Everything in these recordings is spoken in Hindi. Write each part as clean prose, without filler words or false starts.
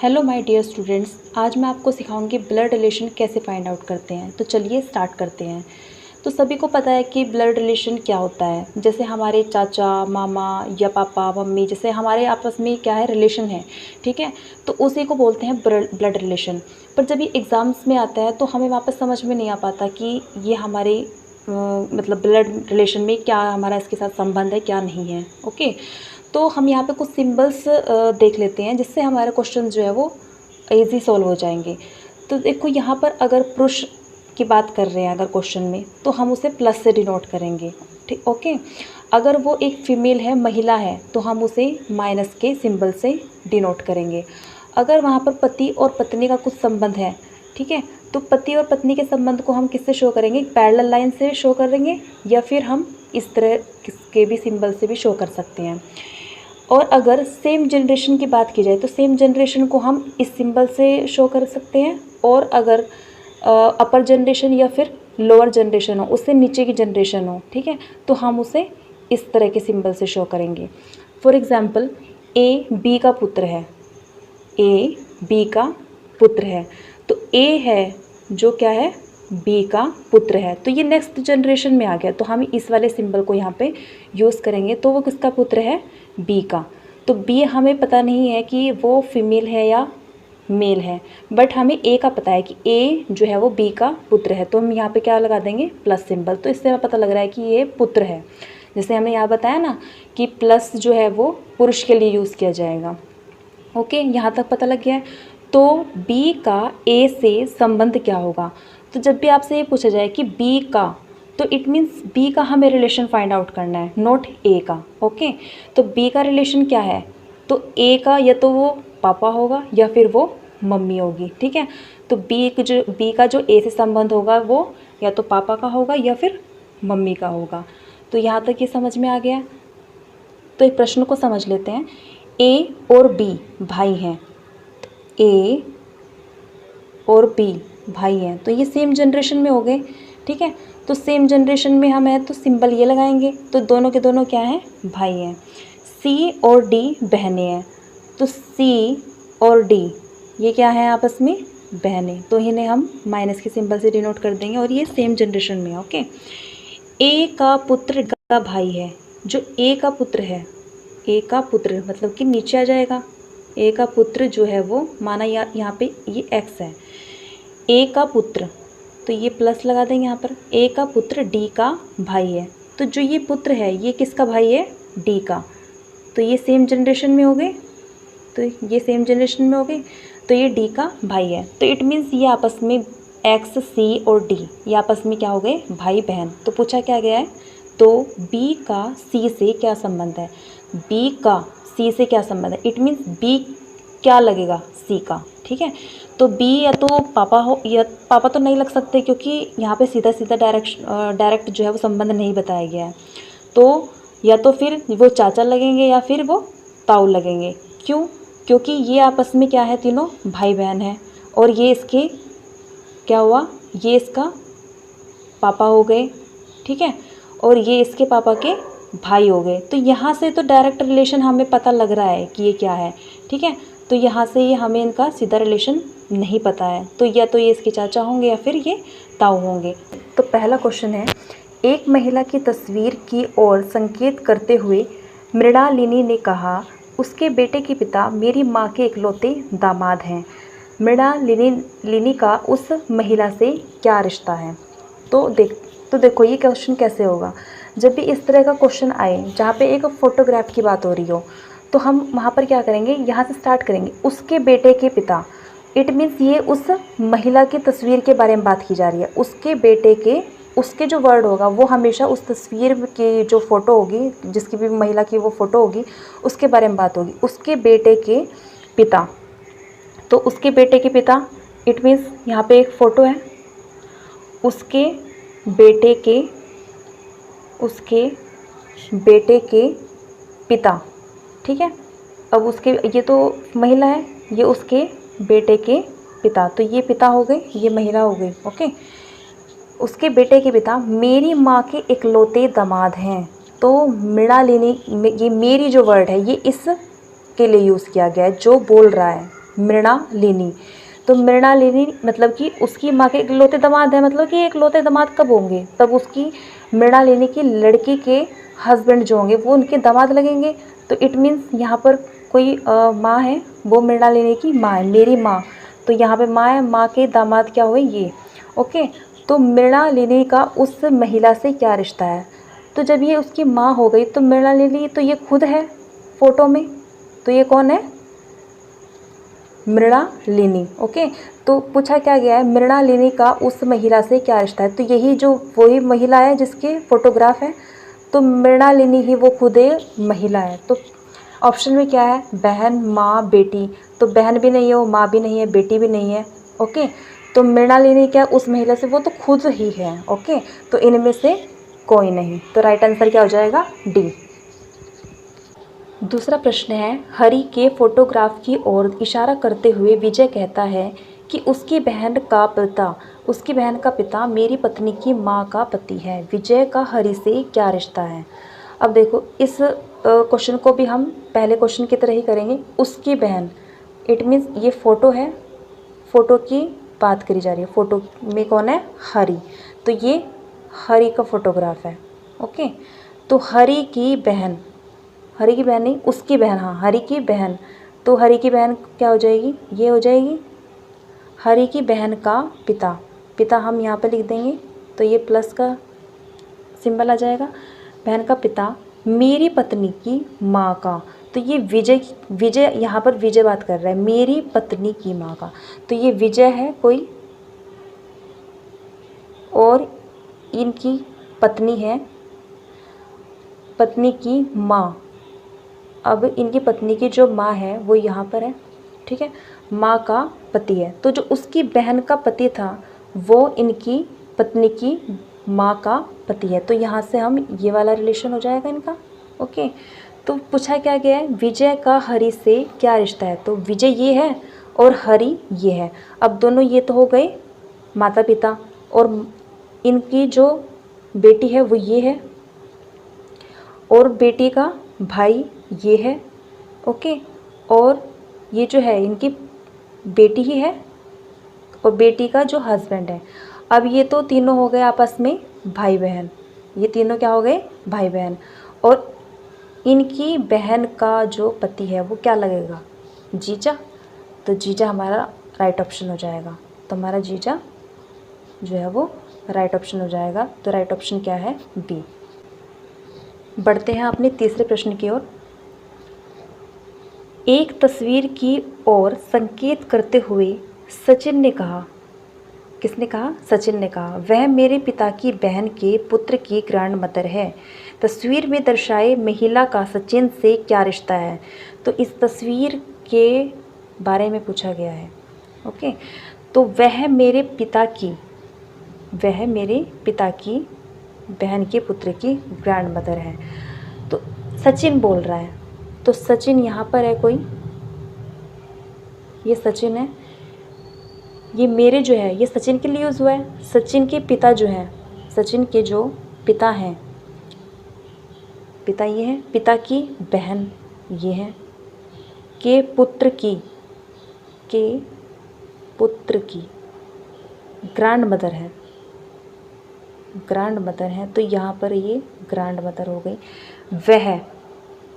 हेलो माय डियर स्टूडेंट्स, आज मैं आपको सिखाऊंगी ब्लड रिलेशन कैसे फाइंड आउट करते हैं। तो चलिए स्टार्ट करते हैं। तो सभी को पता है कि ब्लड रिलेशन क्या होता है। जैसे हमारे चाचा, मामा या पापा, मम्मी, जैसे हमारे आपस में क्या है, रिलेशन है, ठीक है। तो उसी को बोलते हैं ब्लड रिलेशन। पर जब ये एग्ज़ाम्स में आता है तो हमें वापस समझ में नहीं आ पाता कि ये हमारे मतलब ब्लड रिलेशन में क्या हमारा इसके साथ संबंध है, क्या नहीं है। ओके, तो हम यहाँ पे कुछ सिंबल्स देख लेते हैं जिससे हमारा क्वेश्चन जो है वो ईजी सॉल्व हो जाएंगे। तो देखो यहाँ पर अगर पुरुष की बात कर रहे हैं अगर क्वेश्चन में, तो हम उसे प्लस से डिनोट करेंगे, ठीक। ओके, अगर वो एक फीमेल है, महिला है, तो हम उसे माइनस के सिंबल से डिनोट करेंगे। अगर वहाँ पर पति और पत्नी का कुछ संबंध है, ठीक है, तो पति और पत्नी के संबंध को हम किससे शो करेंगे? पैरेलल लाइन से शो करेंगे, या फिर हम इस तरह के भी सिंबल से भी शो कर सकते हैं। और अगर सेम जनरेशन की बात की जाए तो सेम जनरेशन को हम इस सिंबल से शो कर सकते हैं। और अगर अपर जनरेशन या फिर लोअर जनरेशन हो, उससे नीचे की जनरेशन हो, ठीक है, तो हम उसे इस तरह के सिंबल से शो करेंगे। फॉर एग्ज़ाम्पल, ए बी का पुत्र है, ए बी का पुत्र है, तो ए है जो क्या है, बी का पुत्र है, तो ये नेक्स्ट जनरेशन में आ गया, तो हम इस वाले सिंबल को यहाँ पे यूज़ करेंगे। तो वो किसका पुत्र है? बी का। तो बी हमें पता नहीं है कि वो फीमेल है या मेल है, बट हमें ए का पता है कि ए जो है वो बी का पुत्र है, तो हम यहाँ पे क्या लगा देंगे? Plus symbol. तो इससे हमें पता लग रहा है कि ये पुत्र है। जैसे हमें यहाँ बताया ना कि प्लस जो है वो पुरुष के लिए यूज़ किया जाएगा। ओके, यहाँ तक पता लग गया है। तो बी का ए से संबंध क्या होगा? तो जब भी आपसे ये पूछा जाए कि बी का, तो इट मीन्स बी का हमें रिलेशन फाइंड आउट करना है, नॉट ए का। ओके, तो बी का रिलेशन क्या है? तो ए का या तो वो पापा होगा या फिर वो मम्मी होगी, ठीक है। तो बी का जो ए से संबंध होगा वो या तो पापा का होगा या फिर मम्मी का होगा। तो यहाँ तक ये समझ में आ गया। तो एक प्रश्न को समझ लेते हैं। ए और बी भाई हैं, ए और बी भाई हैं, तो ये सेम जनरेशन में हो गए, ठीक है। तो सेम जनरेशन में हम हैं तो सिंबल ये लगाएंगे, तो दोनों के दोनों क्या हैं? भाई हैं। सी और डी बहनें हैं, तो सी और डी ये क्या है आपस में? बहनें, तो इन्हें हम माइनस के सिंबल से डिनोट कर देंगे, और ये सेम जनरेशन में है। ओके, ए का पुत्र का भाई है, जो ए का पुत्र है, ए का पुत्र मतलब कि नीचे आ जाएगा। ए का पुत्र जो है वो माना यहाँ पे ये एक्स है, ए का पुत्र, तो ये प्लस लगा देंगे यहाँ पर। ए का पुत्र डी का भाई है, तो जो ये पुत्र है ये किसका भाई है? डी का। तो ये सेम जनरेशन में हो गए, तो ये सेम जनरेशन में हो गए, तो ये डी का भाई है। तो इट मीन्स ये आपस में एक्स, सी और डी ये आपस में क्या हो गए? भाई बहन। तो पूछा क्या गया है? तो बी का सी से क्या संबंध है? बी का सी से क्या संबंध है? इट मीन्स बी क्या लगेगा? सी का, ठीक है। तो बी या तो पापा हो, या पापा तो नहीं लग सकते क्योंकि यहाँ पे सीधा सीधा डायरेक्ट जो है वो संबंध नहीं बताया गया है। तो या तो फिर वो चाचा लगेंगे या फिर वो ताऊ लगेंगे। क्यों? क्योंकि ये आपस में क्या है? तीनों भाई बहन हैं, और ये इसके क्या हुआ? ये इसका पापा हो गए, ठीक है, और ये इसके पापा के भाई हो गए। तो यहाँ से तो डायरेक्ट रिलेशन हमें पता लग रहा है कि ये क्या है, ठीक है। तो यहाँ से ये हमें इनका सीधा रिलेशन नहीं पता है, तो या तो ये इसके चाचा होंगे या फिर ये ताऊ होंगे। तो पहला क्वेश्चन है, एक महिला की तस्वीर की ओर संकेत करते हुए मृणालिनी ने कहा, उसके बेटे के पिता मेरी माँ के इकलौते दामाद हैं। मृणालिनी का उस महिला से क्या रिश्ता है? तो देखो ये क्वेश्चन कैसे होगा। जब भी इस तरह का क्वेश्चन आए जहाँ पे एक फ़ोटोग्राफ की बात हो रही हो, तो हम वहाँ पर क्या करेंगे? यहाँ से स्टार्ट करेंगे, उसके बेटे के पिता। इट मीन्स ये उस महिला की तस्वीर के बारे में बात की जा रही है। उसके बेटे के, उसके जो वर्ड होगा वो हमेशा उस तस्वीर की जो फ़ोटो होगी, जिसकी भी महिला की वो फ़ोटो होगी, उसके बारे में बात होगी। उसके बेटे के पिता, तो उसके बेटे के पिता इट मीन्स यहाँ पे एक फ़ोटो है, उसके बेटे के पिता, ठीक है। अब उसके, ये तो महिला है, ये उसके बेटे के पिता, तो ये पिता हो गए, ये महिला हो गई। ओके, उसके बेटे के पिता मेरी माँ के इकलौते दामाद हैं। तो मृणालिनी, ये मेरी जो वर्ड है ये इस के लिए यूज़ किया गया है, जो बोल रहा है, मृणालिनी। तो मृणालिनी मतलब कि उसकी माँ के इकलौते दामाद है, मतलब कि इकलौते दामाद कब होंगे, तब उसकी मृणालिनी की लड़की के हस्बैंड जो होंगे वो उनके दामाद लगेंगे। तो इट मीन्स यहाँ पर कोई माँ है, वो मृणालिनी की माँ है, मेरी माँ। तो यहाँ पे माँ है, माँ के दामाद क्या हुए, ये। ओके, तो मृणालिनी का उस महिला से क्या रिश्ता है। तो जब ये उसकी माँ हो गई तो मृणालिनी तो ये खुद है फोटो में, तो ये कौन है, मृणालिनी। ओके, तो पूछा क्या गया है, मृणालिनी का उस महिला से क्या रिश्ता है। तो यही जो वही महिला है जिसके फोटोग्राफ है, तो मृणालिनी ही वो खुद एक महिला है। तो ऑप्शन में क्या है, बहन, माँ, बेटी। तो बहन भी नहीं है वो, माँ भी नहीं है, बेटी भी नहीं है। ओके, तो मृणालिनी क्या उस महिला से, वो तो खुद ही है। ओके, तो इनमें से कोई नहीं। तो राइट आंसर क्या हो जाएगा, डी। दूसरा प्रश्न है, हरि के फोटोग्राफ की ओर इशारा करते हुए विजय कहता है कि उसकी बहन का पिता मेरी पत्नी की माँ का पति है। विजय का हरि से क्या रिश्ता है। अब देखो, इस क्वेश्चन को भी हम पहले क्वेश्चन की तरह ही करेंगे। उसकी बहन, इट मीन्स ये फ़ोटो है, फ़ोटो की बात करी जा रही है। फ़ोटो में कौन है, हरि। तो ये हरि का फोटोग्राफ है। ओके, तो हरि की बहन नहीं, उसकी बहन, हाँ, हरि की बहन। तो हरि की बहन क्या हो जाएगी, ये हो जाएगी हरि की बहन का पिता हम यहाँ पे लिख देंगे, तो ये प्लस का सिंबल आ जाएगा। बहन का पिता मेरी पत्नी की माँ का, तो ये विजय यहाँ पर विजय बात कर रहा है, मेरी पत्नी की माँ का। तो ये विजय है कोई, और इनकी पत्नी है, पत्नी की माँ। अब इनकी पत्नी की जो माँ है वो यहाँ पर है, ठीक है, माँ का पति है। तो जो उसकी बहन का पति था वो इनकी पत्नी की माँ का पति है। तो यहाँ से हम ये वाला रिलेशन हो जाएगा इनका। ओके, तो पूछा क्या गया है, विजय का हरि से क्या रिश्ता है। तो विजय ये है और हरि ये है। अब दोनों ये तो हो गए माता पिता, और इनकी जो बेटी है वो ये है, और बेटी का भाई ये है। ओके, और ये जो है इनकी बेटी ही है, और बेटी का जो हस्बैंड है। अब ये तो तीनों हो गए आपस में भाई बहन, ये तीनों क्या हो गए, भाई बहन। और इनकी बहन का जो पति है वो क्या लगेगा, जीजा। तो जीजा हमारा राइट ऑप्शन हो जाएगा। तो हमारा जीजा जो है वो राइट ऑप्शन हो जाएगा। तो राइट ऑप्शन क्या है, बी। बढ़ते हैं अपने तीसरे प्रश्न की ओर। एक तस्वीर की ओर संकेत करते हुए सचिन ने कहा, किसने कहा, सचिन ने कहा, वह मेरे पिता की बहन के पुत्र की ग्रैंड मदर है। तस्वीर में दर्शाए महिला का सचिन से क्या रिश्ता है। तो इस तस्वीर के बारे में पूछा गया है। ओके, तो वह मेरे पिता की बहन के पुत्र की ग्रैंड मदर है। तो सचिन बोल रहा है, तो सचिन यहाँ पर है कोई, ये सचिन है, ये मेरे जो है ये सचिन के लिए यूज़ हुआ है। सचिन के पिता जो हैं, सचिन के जो पिता हैं, पिता ये हैं, पिता की बहन ये हैं, के पुत्र की ग्रैंड मदर है। तो यहाँ पर ये ग्रैंड मदर हो गई।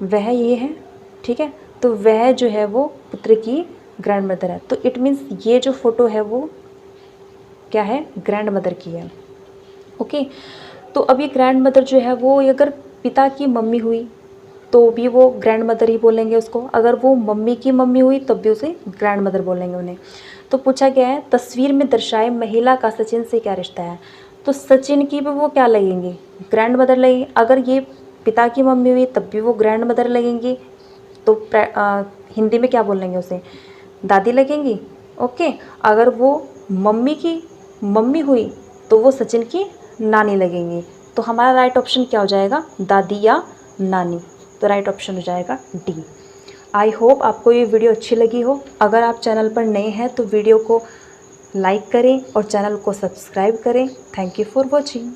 वह ये है, ठीक है, तो वह जो है वो पुत्र की ग्रैंड मदर है। तो इट मीन्स ये जो फ़ोटो है वो क्या है, ग्रैंड मदर की है। ओके, तो अब ये ग्रैंड मदर जो है वो अगर पिता की मम्मी हुई तो भी वो ग्रैंड मदर ही बोलेंगे उसको, अगर वो मम्मी की मम्मी हुई तब भी उसे ग्रैंड मदर बोलेंगे उन्हें। तो पूछा गया है, तस्वीर में दर्शाए महिला का सचिन से क्या रिश्ता है। तो सचिन की भी वो क्या लगेंगी, ग्रैंड मदर लगेंगी। अगर ये पिता की मम्मी हुई तब भी वो ग्रैंड मदर लगेंगी। तो हिंदी में क्या बोलेंगे उसे, दादी लगेंगी। ओके, अगर वो मम्मी की मम्मी हुई तो वो सचिन की नानी लगेंगी। तो हमारा राइट ऑप्शन क्या हो जाएगा, दादी या नानी। तो राइट ऑप्शन हो जाएगा डी। आई होप आपको ये वीडियो अच्छी लगी हो। अगर आप चैनल पर नए हैं तो वीडियो को लाइक करें और चैनल को सब्सक्राइब करें। Thank you for watching.